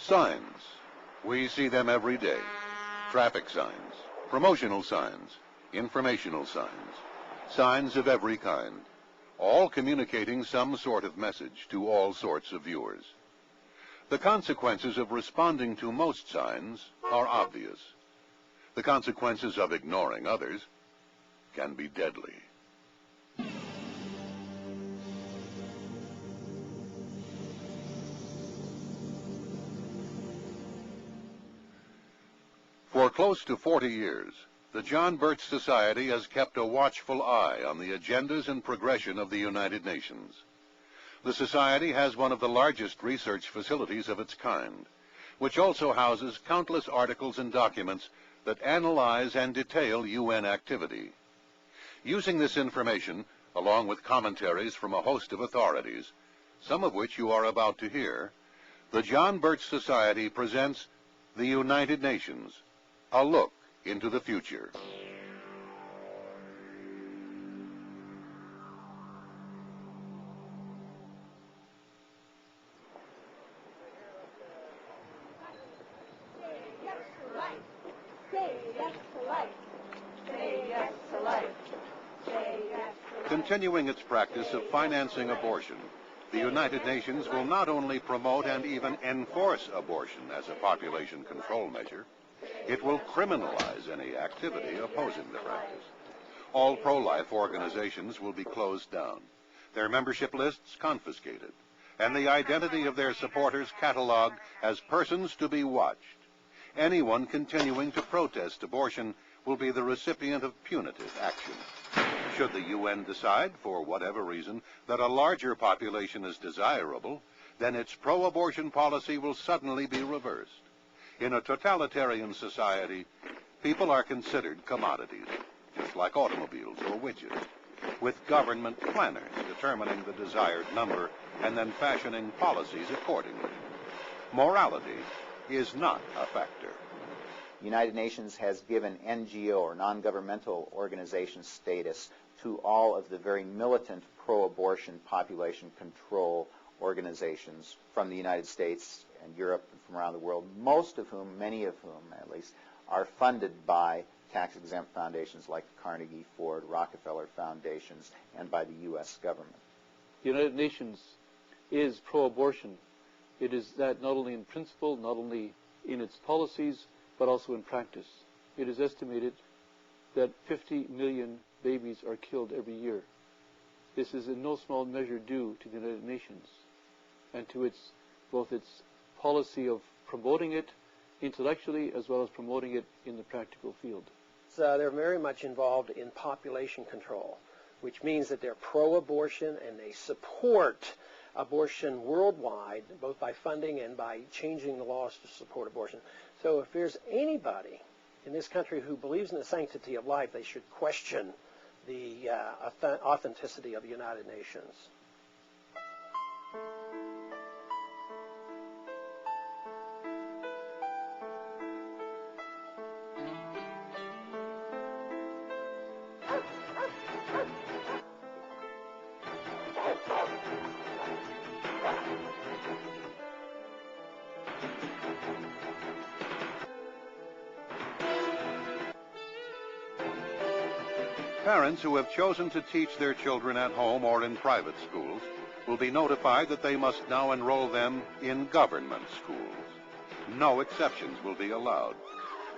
Signs. We see them every day. Traffic signs, promotional signs, informational signs, signs of every kind, all communicating some sort of message to all sorts of viewers. The consequences of responding to most signs are obvious. The consequences of ignoring others can be deadly. For close to 40 years, the John Birch Society has kept a watchful eye on the agendas and progression of the United Nations. The Society has one of the largest research facilities of its kind, which also houses countless articles and documents that analyze and detail UN activity. Using this information, along with commentaries from a host of authorities, some of which you are about to hear, the John Birch Society presents the United Nations, a look into the future. Continuing its practice of financing abortion, the United Nations will not only promote and even enforce abortion as a population control measure, it will criminalize any activity opposing the practice. All pro-life organizations will be closed down, their membership lists confiscated, and the identity of their supporters cataloged as persons to be watched. Anyone continuing to protest abortion will be the recipient of punitive action. Should the UN decide, for whatever reason, that a larger population is desirable, then its pro-abortion policy will suddenly be reversed. In a totalitarian society, people are considered commodities, just like automobiles or widgets, with government planners determining the desired number and then fashioning policies accordingly. Morality is not a factor. The United Nations has given NGO or non-governmental organization status to all of the very militant pro-abortion population control organizations from the United States and Europe and from around the world, most of whom, many of whom at least, are funded by tax-exempt foundations like Carnegie, Ford, Rockefeller foundations, and by the U.S. government. The United Nations is pro-abortion. It is that not only in principle, not only in its policies, but also in practice. It is estimated that 50 million babies are killed every year. This is in no small measure due to the United Nations and to both its policy of promoting it intellectually as well as promoting it in the practical field. So they're very much involved in population control, which means that they're pro-abortion and they support abortion worldwide, both by funding and by changing the laws to support abortion. So if there's anybody in this country who believes in the sanctity of life, they should question the authenticity of the United Nations. Parents who have chosen to teach their children at home or in private schools will be notified that they must now enroll them in government schools. No exceptions will be allowed,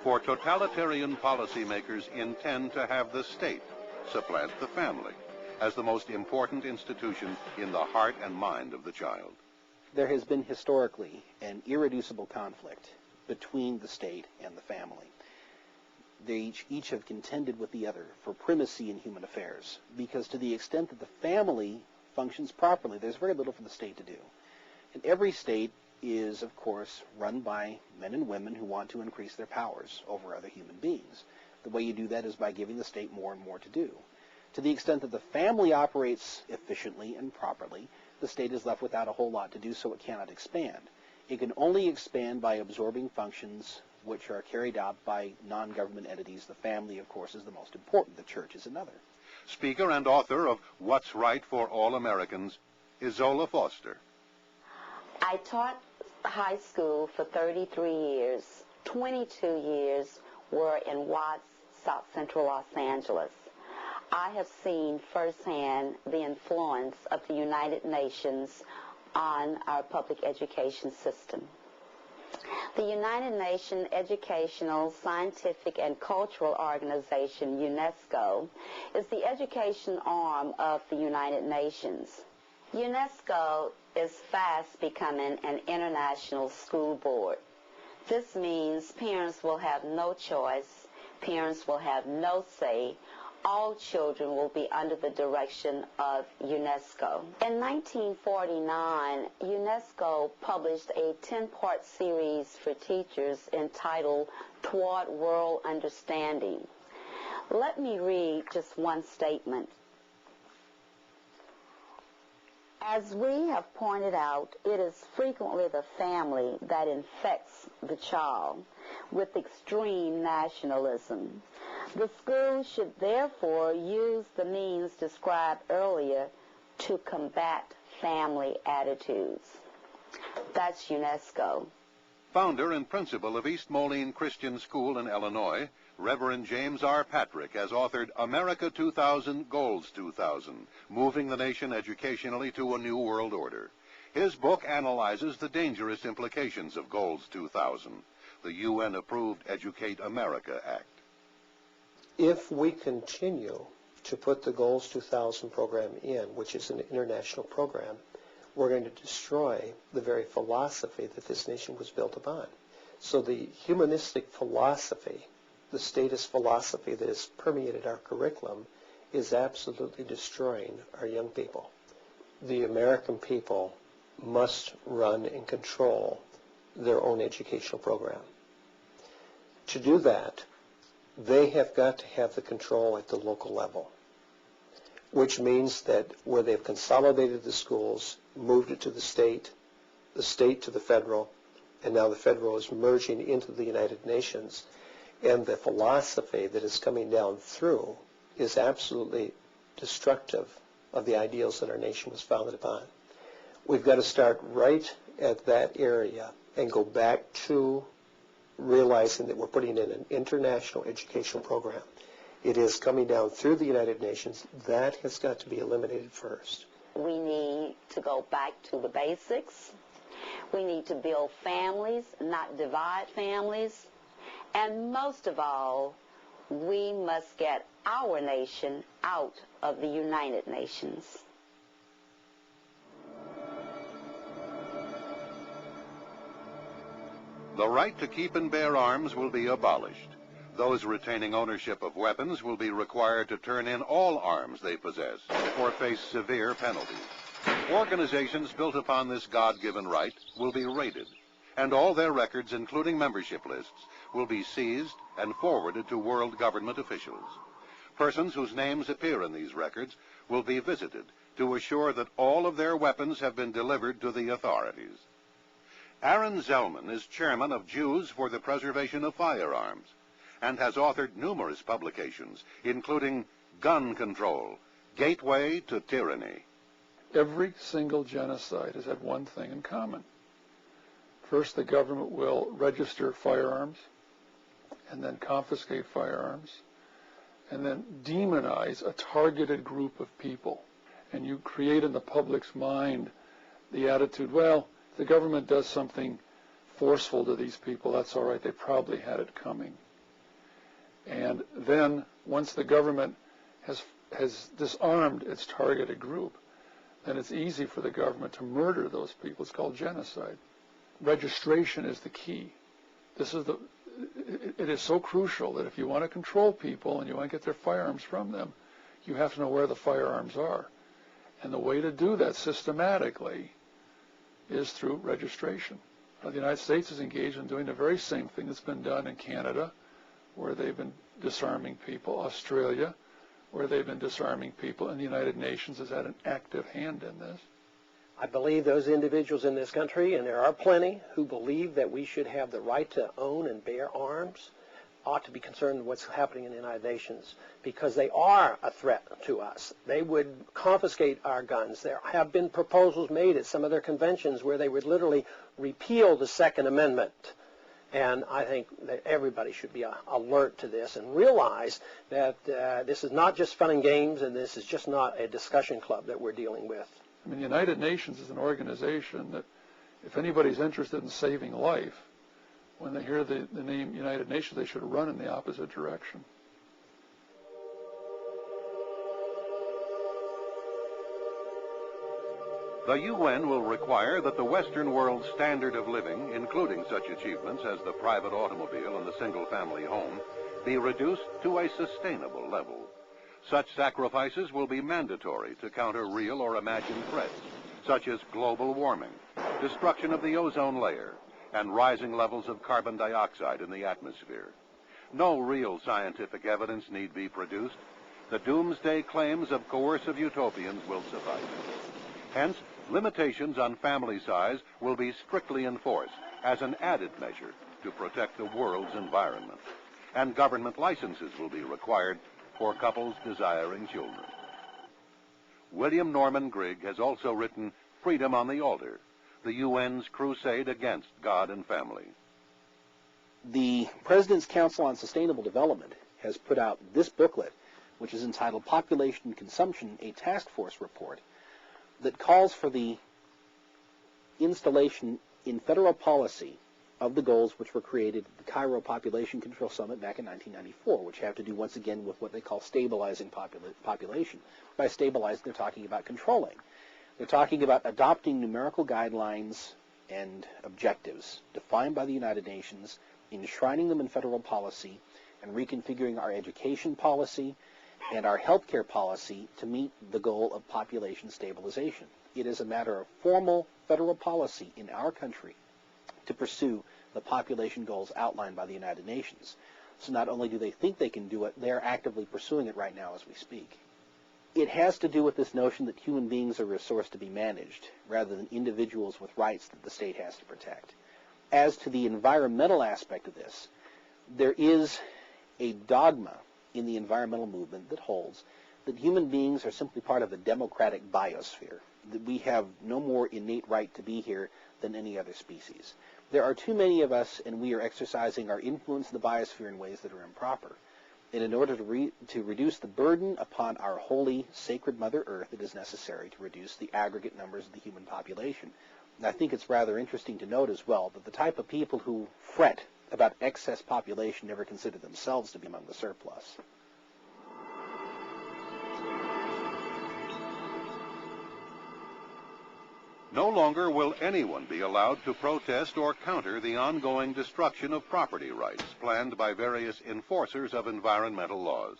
for totalitarian policymakers intend to have the state supplant the family as the most important institution in the heart and mind of the child. There has been historically an irreducible conflict between the state and the family. They each have contended with the other for primacy in human affairs, because to the extent that the family functions properly, there's very little for the state to do. And every state is, of course, run by men and women who want to increase their powers over other human beings. The way you do that is by giving the state more and more to do. To the extent that the family operates efficiently and properly, the state is left without a whole lot to do, so it cannot expand. It can only expand by absorbing functions which are carried out by non-government entities. The family, of course, is the most important. The church is another. Speaker and author of What's Right for All Americans, Izola Foster. I taught high school for 33 years. 22 years were in Watts, South Central Los Angeles. I have seen firsthand the influence of the United Nations on our public education system. The United Nations Educational, Scientific, and Cultural Organization, UNESCO, is the education arm of the United Nations. UNESCO is fast becoming an international school board. This means parents will have no choice, parents will have no say. All children will be under the direction of UNESCO. In 1949, UNESCO published a 10-part series for teachers entitled Toward World Understanding. Let me read just one statement. As we have pointed out, it is frequently the family that infects the child with extreme nationalism. The school should therefore use the means described earlier to combat family attitudes. That's UNESCO. Founder and principal of East Moline Christian School in Illinois, Reverend James R. Patrick has authored America 2000, Goals 2000, Moving the Nation Educationally to a New World Order. His book analyzes the dangerous implications of Goals 2000, the UN-approved Educate America Act. If we continue to put the Goals 2000 program in, which is an international program, we're going to destroy the very philosophy that this nation was built upon. So the humanistic philosophy, the statist philosophy that has permeated our curriculum, is absolutely destroying our young people. The American people must run and control their own educational program. To do that, they have got to have the control at the local level, which means that where they've consolidated the schools, moved it to the state to the federal, and now the federal is merging into the United Nations, and the philosophy that is coming down through is absolutely destructive of the ideals that our nation was founded upon. We've got to start right at that area and go back to realizing that we're putting in an international educational program. It is coming down through the United Nations. That has got to be eliminated first. We need to go back to the basics. We need to build families, not divide families. And most of all, we must get our nation out of the United Nations. The right to keep and bear arms will be abolished. Those retaining ownership of weapons will be required to turn in all arms they possess or face severe penalties. Organizations built upon this God-given right will be raided, and all their records, including membership lists, will be seized and forwarded to world government officials. Persons whose names appear in these records will be visited to assure that all of their weapons have been delivered to the authorities. Aaron Zellman is chairman of Jews for the Preservation of Firearms and has authored numerous publications, including Gun Control, Gateway to Tyranny. Every single genocide has had one thing in common. First, the government will register firearms, and then confiscate firearms, and then demonize a targeted group of people. And you create in the public's mind the attitude, well, the government does something forceful to these people, that's all right, they probably had it coming. And then, once the government has disarmed its targeted group, then it's easy for the government to murder those people. It's called genocide. Registration is the key. It is so crucial that if you want to control people and you want to get their firearms from them, you have to know where the firearms are. And the way to do that systematically is through registration. Now, the United States is engaged in doing the very same thing that's been done in Canada, where they've been disarming people, Australia, where they've been disarming people, and the United Nations has had an active hand in this. I believe those individuals in this country, and there are plenty, who believe that we should have the right to own and bear arms. ought to be concerned with what's happening in the United Nations, because they are a threat to us. They would confiscate our guns. There have been proposals made at some of their conventions where they would literally repeal the Second Amendment. And I think that everybody should be alert to this and realize that this is not just fun and games, and this is just not a discussion club that we're dealing with. I mean, the United Nations is an organization that, if anybody's interested in saving life, when they hear the name United Nations, they should run in the opposite direction. The UN will require that the Western world's standard of living, including such achievements as the private automobile and the single-family home, be reduced to a sustainable level. Such sacrifices will be mandatory to counter real or imagined threats, such as global warming, destruction of the ozone layer, and rising levels of carbon dioxide in the atmosphere. No real scientific evidence need be produced. The doomsday claims of coercive utopians will suffice. Hence, limitations on family size will be strictly enforced as an added measure to protect the world's environment. And government licenses will be required for couples desiring children. William Norman Grigg has also written Freedom on the Altar, the UN's crusade against God and family. The President's Council on Sustainable Development has put out this booklet, which is entitled Population and Consumption, a Task Force Report, that calls for the installation in federal policy of the goals which were created at the Cairo Population Control Summit back in 1994, which have to do once again with what they call stabilizing population. By stabilizing, they're talking about controlling. They're talking about adopting numerical guidelines and objectives defined by the United Nations, enshrining them in federal policy, and reconfiguring our education policy and our healthcare policy to meet the goal of population stabilization. It is a matter of formal federal policy in our country to pursue the population goals outlined by the United Nations. So not only do they think they can do it, they're actively pursuing it right now as we speak. It has to do with this notion that human beings are a resource to be managed rather than individuals with rights that the state has to protect. As to the environmental aspect of this, there is a dogma in the environmental movement that holds that human beings are simply part of a democratic biosphere, that we have no more innate right to be here than any other species. There are too many of us, and we are exercising our influence in the biosphere in ways that are improper. And in order to reduce the burden upon our holy, sacred Mother Earth, it is necessary to reduce the aggregate numbers of the human population. And I think it's rather interesting to note as well that the type of people who fret about excess population never consider themselves to be among the surplus. No longer will anyone be allowed to protest or counter the ongoing destruction of property rights planned by various enforcers of environmental laws.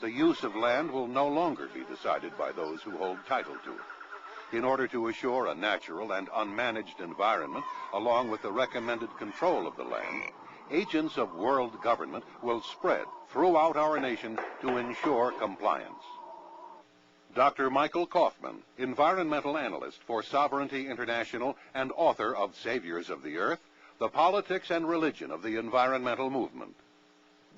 The use of land will no longer be decided by those who hold title to it. In order to assure a natural and unmanaged environment, along with the recommended control of the land, agents of world government will spread throughout our nation to ensure compliance. Dr. Michael Kaufman, environmental analyst for Sovereignty International and author of Saviors of the Earth, The Politics and Religion of the Environmental Movement.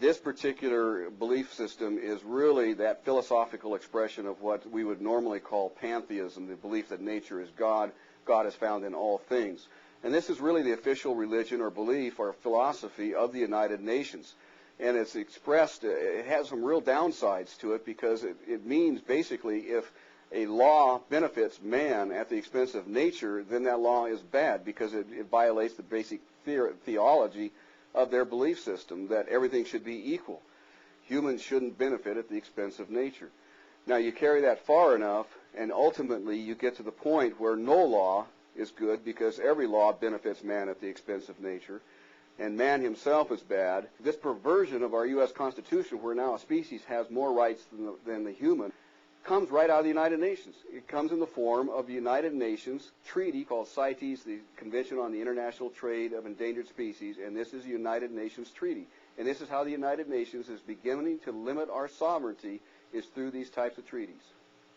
This particular belief system is really that philosophical expression of what we would normally call pantheism, the belief that nature is God, God is found in all things. And this is really the official religion or belief or philosophy of the United Nations. And it's expressed, it has some real downsides to it because it means basically if a law benefits man at the expense of nature, then that law is bad because it violates the basic theology of their belief system that everything should be equal. Humans shouldn't benefit at the expense of nature. Now you carry that far enough and ultimately you get to the point where no law is good because every law benefits man at the expense of nature. And man himself is bad. This perversion of our U.S. Constitution, where now a species has more rights than the human, comes right out of the United Nations. It comes in the form of the United Nations treaty called CITES, the Convention on the International Trade of Endangered Species, and this is a United Nations treaty. And this is how the United Nations is beginning to limit our sovereignty, is through these types of treaties.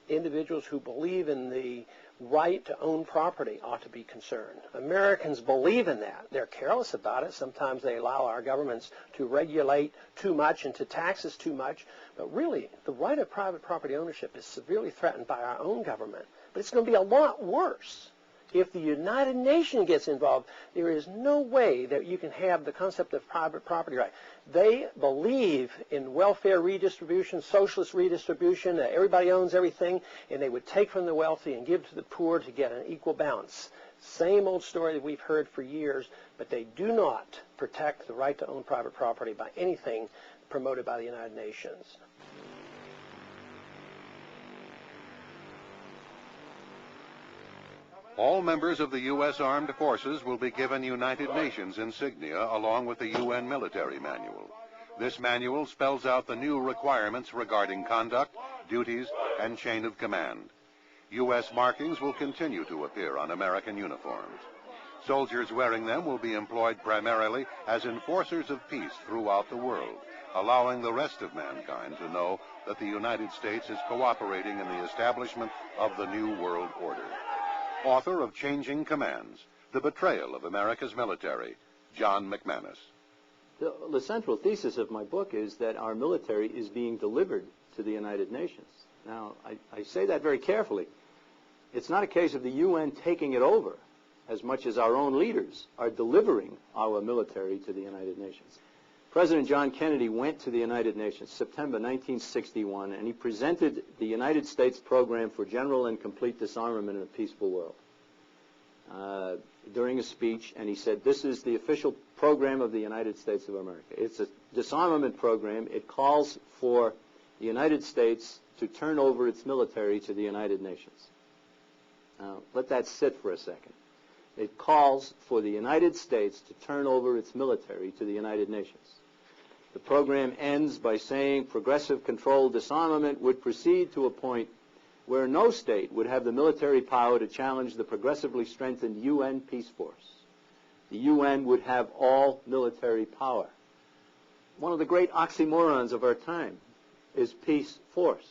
individuals who believe in the right to own property ought to be concerned. Americans believe in that. They're careless about it. Sometimes they allow our governments to regulate too much and to tax us too much. But really, the right of private property ownership is severely threatened by our own government. But it's going to be a lot worse if the United Nations gets involved. There is no way that you can have the concept of private property right. They believe in welfare redistribution, socialist redistribution, that everybody owns everything, and they would take from the wealthy and give to the poor to get an equal balance. Same old story that we've heard for years, but they do not protect the right to own private property by anything promoted by the United Nations. All members of the U.S. Armed Forces will be given United Nations insignia along with the UN Military Manual. This manual spells out the new requirements regarding conduct, duties, and chain of command. U.S. markings will continue to appear on American uniforms. Soldiers wearing them will be employed primarily as enforcers of peace throughout the world, allowing the rest of mankind to know that the United States is cooperating in the establishment of the new world order. Author of Changing Commands, The Betrayal of America's Military, John McManus. The central thesis of my book is that our military is being delivered to the United Nations. Now, I say that very carefully. It's not a case of the UN taking it over as much as our own leaders are delivering our military to the United Nations. President John Kennedy went to the United Nations September 1961, and he presented the United States program for general and complete disarmament in a peaceful world during a speech, and he said, this is the official program of the United States of America. It's a disarmament program. It calls for the United States to turn over its military to the United Nations. Now, let that sit for a second. It calls for the United States to turn over its military to the United Nations. The program ends by saying progressive controlled disarmament would proceed to a point where no state would have the military power to challenge the progressively strengthened UN peace force. The UN would have all military power. One of the great oxymorons of our time is peace force.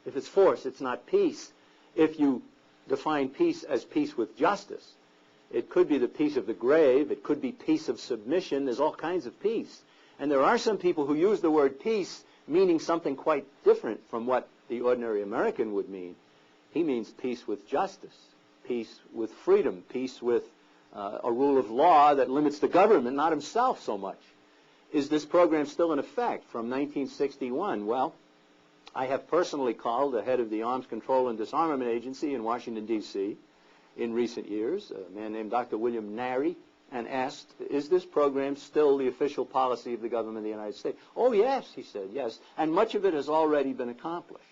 If it's force, it's not peace. If you define peace as peace with justice, it could be the peace of the grave, it could be peace of submission, there's all kinds of peace. And there are some people who use the word peace meaning something quite different from what the ordinary American would mean. He means peace with justice, peace with freedom, peace with a rule of law that limits the government, not himself so much. Is this program still in effect from 1961? Well, I have personally called the head of the Arms Control and Disarmament Agency in Washington, D.C. in recent years, a man named Dr. William Nary, and asked, is this program still the official policy of the government of the United States? Oh, yes, he said, yes. And much of it has already been accomplished,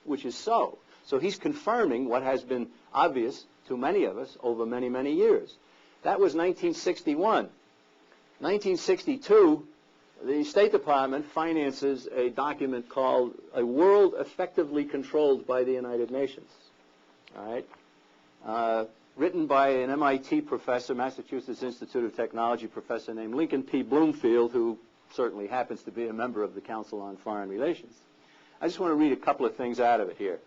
which is so. So he's confirming what has been obvious to many of us over many, many years. That was 1961. 1962, the State Department finances a document called A World Effectively Controlled by the United Nations. All right? Written by an MIT professor, Massachusetts Institute of Technology professor named Lincoln P. Bloomfield, who certainly happens to be a member of the Council on Foreign Relations. I just want to read a couple of things out of it here.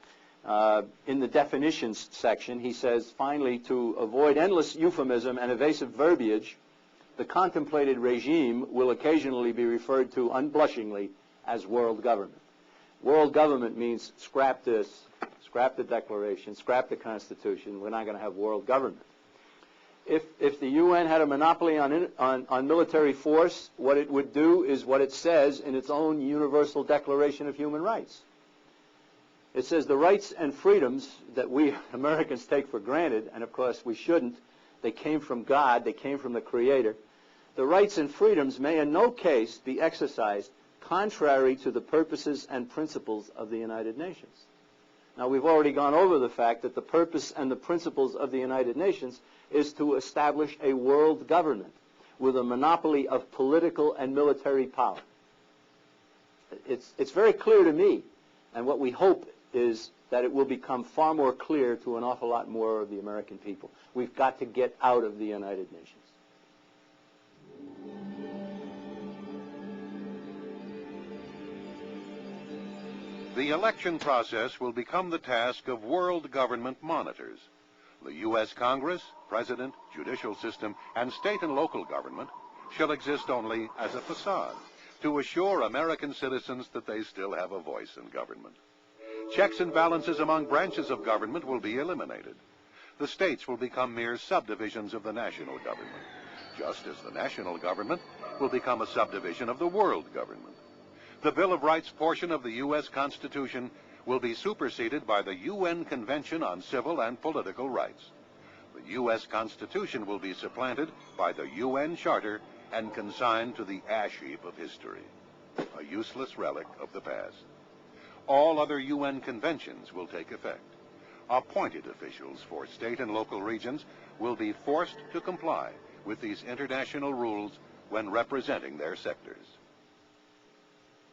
In the definitions section, he says, finally, to avoid endless euphemism and evasive verbiage, the contemplated regime will occasionally be referred to unblushingly as world government. World government means scrap this, scrap the Declaration, scrap the Constitution. We're not going to have world government. If the UN had a monopoly on military force, what it would do is what it says in its own Universal Declaration of Human Rights. It says the rights and freedoms that we Americans take for granted, and of course we shouldn't, they came from God, they came from the Creator. The rights and freedoms may in no case be exercised contrary to the purposes and principles of the United Nations. Now, we've already gone over the fact that the purpose and the principles of the United Nations is to establish a world government with a monopoly of political and military power. It's very clear to me, and what we hope is that it will become far more clear to an awful lot more of the American people. We've got to get out of the United Nations. The election process will become the task of world government monitors. The U.S. Congress, President, judicial system, and state and local government shall exist only as a facade to assure American citizens that they still have a voice in government. Checks and balances among branches of government will be eliminated. The states will become mere subdivisions of the national government, just as the national government will become a subdivision of the world government. The Bill of Rights portion of the U.S. Constitution will be superseded by the UN Convention on Civil and Political Rights. The U.S. Constitution will be supplanted by the UN Charter and consigned to the ash heap of history, a useless relic of the past. All other UN conventions will take effect. Appointed officials for state and local regions will be forced to comply with these international rules when representing their sectors.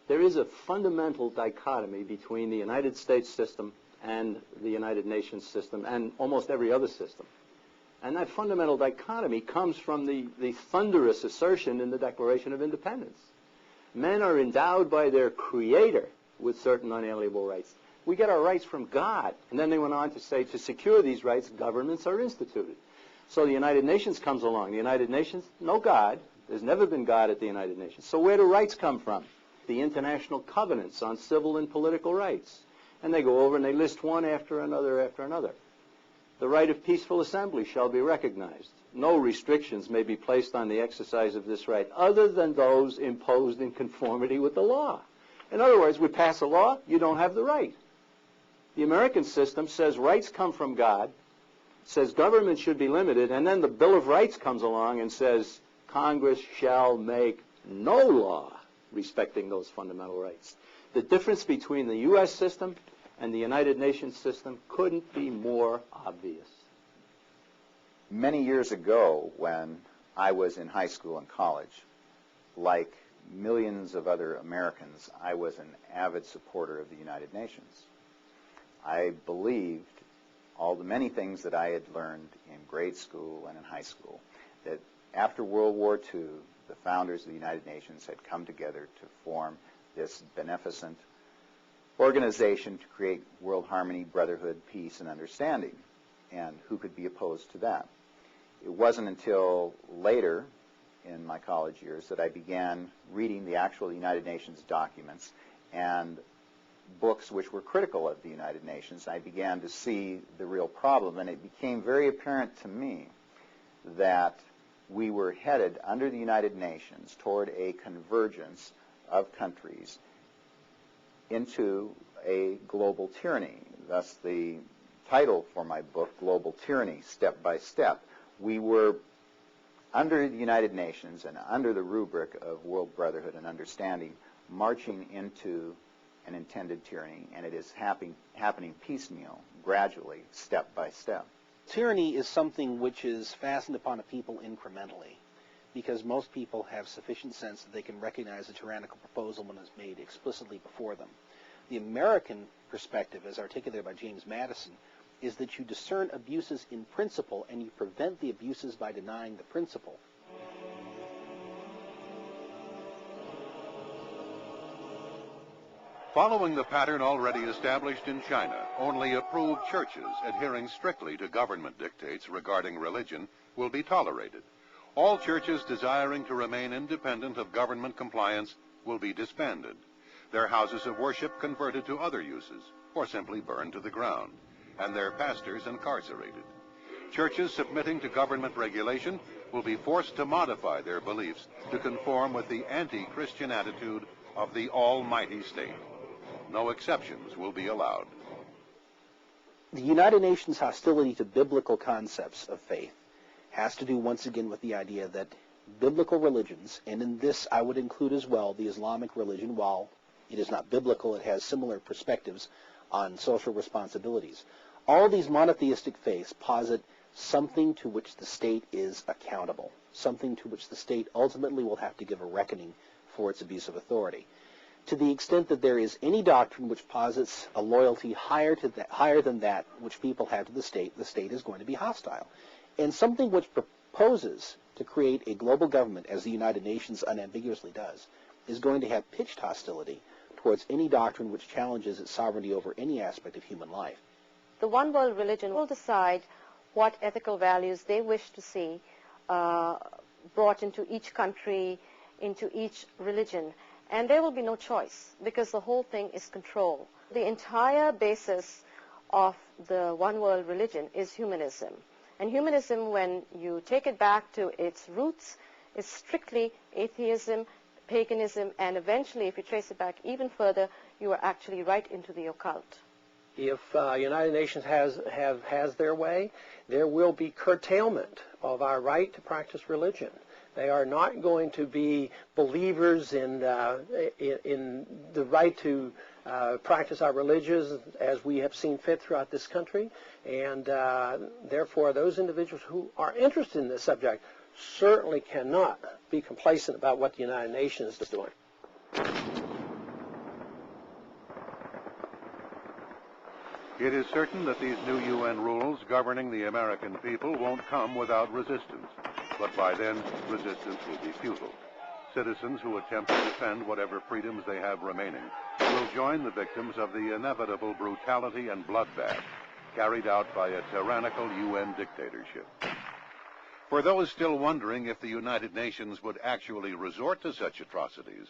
There is a fundamental dichotomy between the United States system and the United Nations system and almost every other system. And that fundamental dichotomy comes from the thunderous assertion in the Declaration of Independence. Men are endowed by their Creator with certain unalienable rights. We get our rights from God. And then they went on to say, to secure these rights, governments are instituted. So the United Nations comes along. The United Nations, no God. There's never been God at the United Nations. So where do rights come from? The international covenants on civil and political rights. And they go over and they list one after another after another. The right of peaceful assembly shall be recognized. No restrictions may be placed on the exercise of this right other than those imposed in conformity with the law. In other words, we pass a law, you don't have the right. The American system says rights come from God, says government should be limited, and then the Bill of Rights comes along and says Congress shall make no law respecting those fundamental rights. The difference between the U.S. system and the United Nations system couldn't be more obvious. Many years ago, when I was in high school and college, like millions of other Americans, I was an avid supporter of the United Nations. I believed all the many things that I had learned in grade school and in high school, that after World War II, the founders of the United Nations had come together to form this beneficent organization to create world harmony, brotherhood, peace, and understanding. And who could be opposed to that? It wasn't until later in my college years that I began reading the actual United Nations documents and books which were critical of the United Nations. I began to see the real problem, and it became very apparent to me that we were headed under the United Nations toward a convergence of countries into a global tyranny. Thus the title for my book, Global Tyranny, Step by Step. We were under the United Nations and under the rubric of world brotherhood and understanding, marching into an intended tyranny, and it is happening piecemeal, gradually, step by step. Tyranny is something which is fastened upon a people incrementally, because most people have sufficient sense that they can recognize a tyrannical proposal when it's made explicitly before them. The American perspective, as articulated by James Madison, is that you discern abuses in principle and you prevent the abuses by denying the principle. Following the pattern already established in China, only approved churches adhering strictly to government dictates regarding religion will be tolerated. All churches desiring to remain independent of government compliance will be disbanded, their houses of worship converted to other uses, or simply burned to the ground, and their pastors incarcerated. Churches submitting to government regulation will be forced to modify their beliefs to conform with the anti-Christian attitude of the almighty state. No exceptions will be allowed. The United Nations' hostility to biblical concepts of faith has to do once again with the idea that biblical religions, and in this I would include as well the Islamic religion, while it is not biblical, it has similar perspectives on social responsibilities. All these monotheistic faiths posit something to which the state is accountable, something to which the state ultimately will have to give a reckoning for its abuse of authority. To the extent that there is any doctrine which posits a loyalty higher than that which people have to the state is going to be hostile. And something which proposes to create a global government, as the United Nations unambiguously does, is going to have pitched hostility towards any doctrine which challenges its sovereignty over any aspect of human life. The one world religion will decide what ethical values they wish to see brought into each country, into each religion. And there will be no choice because the whole thing is control. The entire basis of the one world religion is humanism. And humanism, when you take it back to its roots, is strictly atheism, paganism, and eventually, if you trace it back even further, you are actually right into the occult. If United Nations has their way, there will be curtailment of our right to practice religion. They are not going to be believers in the right to practice our religions as we have seen fit throughout this country, and therefore those individuals who are interested in this subject certainly cannot be complacent about what the United Nations is doing. It is certain that these new UN rules governing the American people won't come without resistance, but by then resistance will be futile. Citizens who attempt to defend whatever freedoms they have remaining will join the victims of the inevitable brutality and bloodbath carried out by a tyrannical UN dictatorship. For those still wondering if the United Nations would actually resort to such atrocities,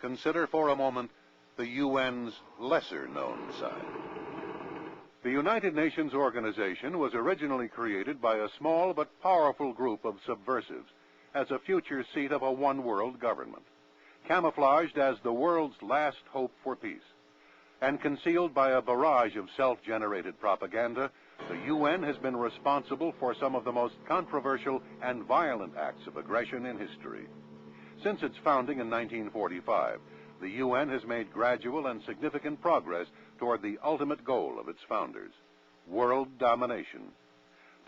consider for a moment the UN's lesser-known side. The United Nations organization was originally created by a small but powerful group of subversives as a future seat of a one-world government, camouflaged as the world's last hope for peace. And concealed by a barrage of self-generated propaganda, the UN has been responsible for some of the most controversial and violent acts of aggression in history. Since its founding in 1945, the UN has made gradual and significant progress toward the ultimate goal of its founders, world domination.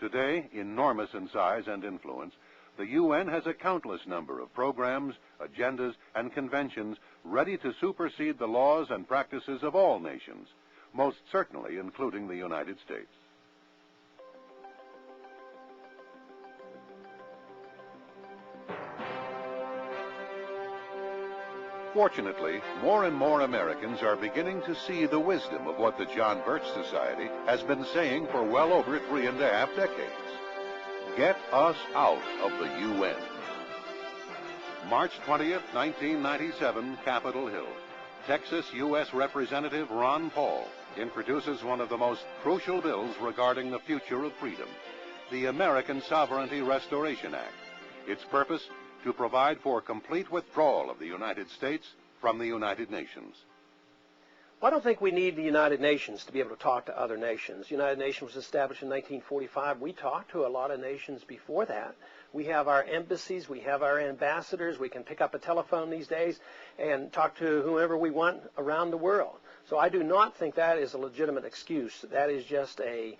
Today, enormous in size and influence, the UN has a countless number of programs, agendas, and conventions ready to supersede the laws and practices of all nations, most certainly including the United States. Fortunately, more and more Americans are beginning to see the wisdom of what the John Birch Society has been saying for well over 3.5 decades. Get us out of the UN. March 20th, 1997, Capitol Hill. Texas U.S. Representative Ron Paul introduces one of the most crucial bills regarding the future of freedom, the American Sovereignty Restoration Act. Its purpose, to provide for complete withdrawal of the United States from the United Nations. Well, I don't think we need the United Nations to be able to talk to other nations. The United Nations was established in 1945. We talked to a lot of nations before that. We have our embassies, we have our ambassadors, we can pick up a telephone these days and talk to whoever we want around the world. So I do not think that is a legitimate excuse. That is just an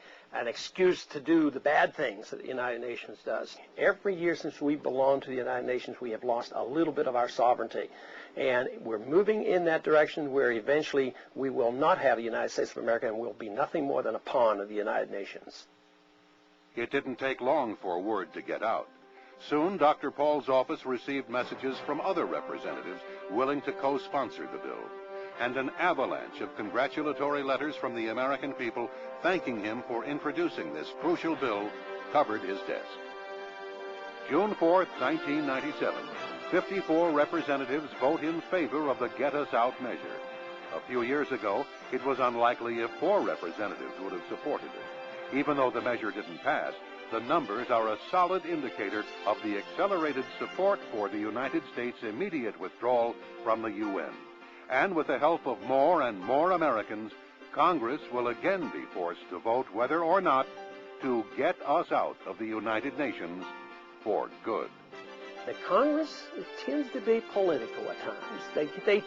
excuse to do the bad things that the United Nations does. Every year since we belonged to the United Nations, we have lost a little bit of our sovereignty. And we're moving in that direction where eventually we will not have the United States of America and we'll be nothing more than a pawn of the United Nations. It didn't take long for word to get out. Soon, Dr. Paul's office received messages from other representatives willing to co-sponsor the bill, and an avalanche of congratulatory letters from the American people thanking him for introducing this crucial bill covered his desk. June 4th, 1997, 54 representatives vote in favor of the Get Us Out measure. A few years ago, it was unlikely if 4 representatives would have supported it. Even though the measure didn't pass, the numbers are a solid indicator of the accelerated support for the United States' immediate withdrawal from the UN. And with the help of more and more Americans, Congress will again be forced to vote whether or not to get us out of the United Nations for good. The Congress tends to be political at times. They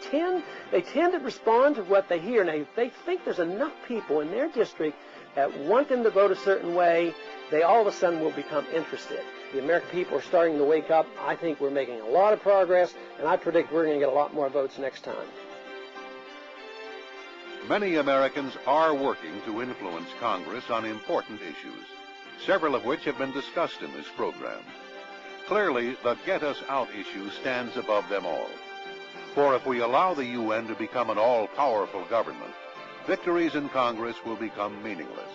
tend to respond to what they hear, and they think there's enough people in their district that want them to vote a certain way, they all of a sudden will become interested. The American people are starting to wake up. I think we're making a lot of progress, and I predict we're going to get a lot more votes next time. Many Americans are working to influence Congress on important issues, several of which have been discussed in this program. Clearly, the Get Us Out issue stands above them all. For if we allow the UN to become an all-powerful government, victories in Congress will become meaningless,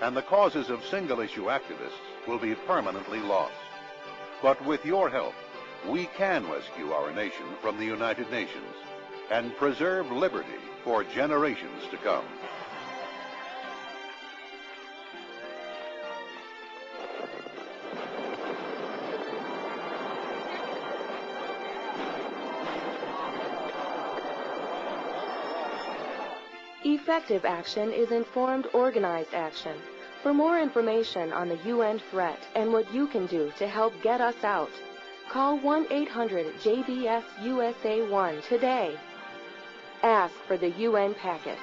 and the causes of single-issue activists will be permanently lost. But with your help, we can rescue our nation from the United Nations and preserve liberty for generations to come. Effective action is informed, organized action. For more information on the UN threat and what you can do to help get us out, call 1-800-JBS-USA-1 today. Ask for the UN packet.